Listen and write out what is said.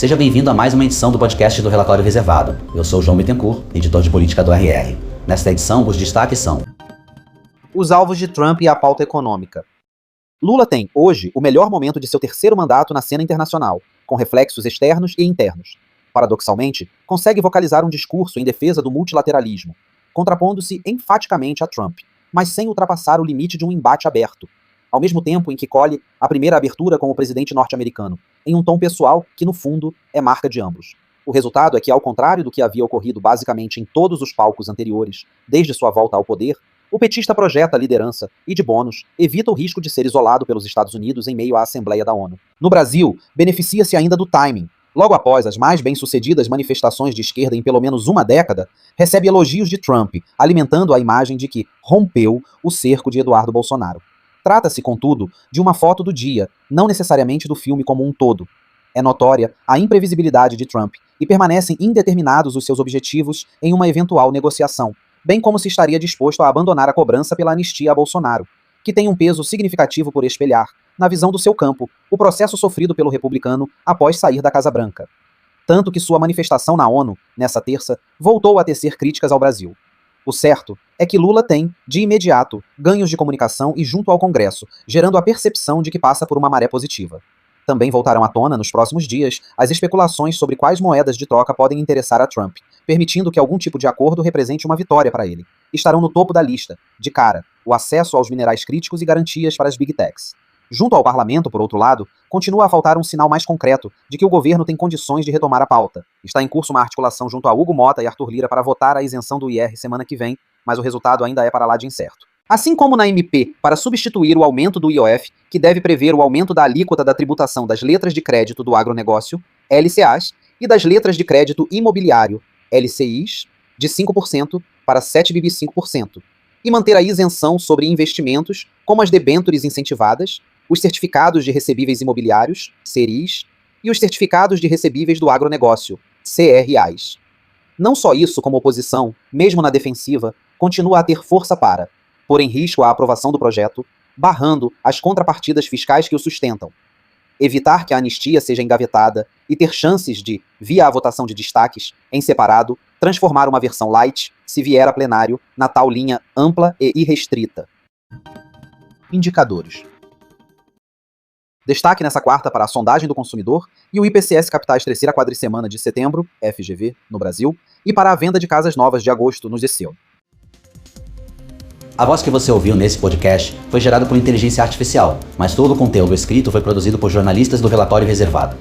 Seja bem-vindo a mais uma edição do podcast do Relatório Reservado. Eu sou o João Bittencourt, editor de política do RR. Nesta edição, os destaques são: os alvos de Trump e a pauta econômica. Lula tem, hoje, o melhor momento de seu terceiro mandato na cena internacional, com reflexos externos e internos. Paradoxalmente, consegue vocalizar um discurso em defesa do multilateralismo, contrapondo-se enfaticamente a Trump, mas sem ultrapassar o limite de um embate aberto, ao mesmo tempo em que colhe a primeira abertura com o presidente norte-americano, em um tom pessoal que, no fundo, é marca de ambos. O resultado é que, ao contrário do que havia ocorrido basicamente em todos os palcos anteriores, desde sua volta ao poder, o petista projeta a liderança e, de bônus, evita o risco de ser isolado pelos Estados Unidos em meio à Assembleia da ONU. No Brasil, beneficia-se ainda do timing. Logo após as mais bem-sucedidas manifestações de esquerda em pelo menos uma década, recebe elogios de Trump, alimentando a imagem de que rompeu o cerco de Eduardo Bolsonaro. Trata-se, contudo, de uma foto do dia, não necessariamente do filme como um todo. É notória a imprevisibilidade de Trump e permanecem indeterminados os seus objetivos em uma eventual negociação, bem como se estaria disposto a abandonar a cobrança pela anistia a Bolsonaro, que tem um peso significativo por espelhar, na visão do seu campo, o processo sofrido pelo republicano após sair da Casa Branca. Tanto que sua manifestação na ONU, nessa terça, voltou a tecer críticas ao Brasil. O certo é que Lula tem, de imediato, ganhos de comunicação e junto ao Congresso, gerando a percepção de que passa por uma maré positiva. Também voltarão à tona, nos próximos dias, as especulações sobre quais moedas de troca podem interessar a Trump, permitindo que algum tipo de acordo represente uma vitória para ele. Estarão no topo da lista, de cara, o acesso aos minerais críticos e garantias para as Big Techs. Junto ao parlamento, por outro lado, continua a faltar um sinal mais concreto de que o governo tem condições de retomar a pauta. Está em curso uma articulação junto a Hugo Mota e Arthur Lira para votar a isenção do IR semana que vem, mas o resultado ainda é para lá de incerto. Assim como na MP, para substituir o aumento do IOF, que deve prever o aumento da alíquota da tributação das letras de crédito do agronegócio, LCAs, e das letras de crédito imobiliário, LCIs, de 5% para 7,5%, e manter a isenção sobre investimentos, como as debêntures incentivadas, os certificados de recebíveis imobiliários, CRIs, e os certificados de recebíveis do agronegócio, CRAs. Não só isso, como oposição, mesmo na defensiva, continua a ter força para pôr em risco a aprovação do projeto, barrando as contrapartidas fiscais que o sustentam, evitar que a anistia seja engavetada e ter chances de, via a votação de destaques, em separado, transformar uma versão light, se vier a plenário, na tal linha ampla e irrestrita. Indicadores. Destaque nessa quarta para a sondagem do consumidor e o IPCS Capitais terceira quadricemana de setembro, FGV, no Brasil, e para a venda de casas novas de agosto no DCEU. A voz que você ouviu nesse podcast foi gerada por inteligência artificial, mas todo o conteúdo escrito foi produzido por jornalistas do Relatório Reservado.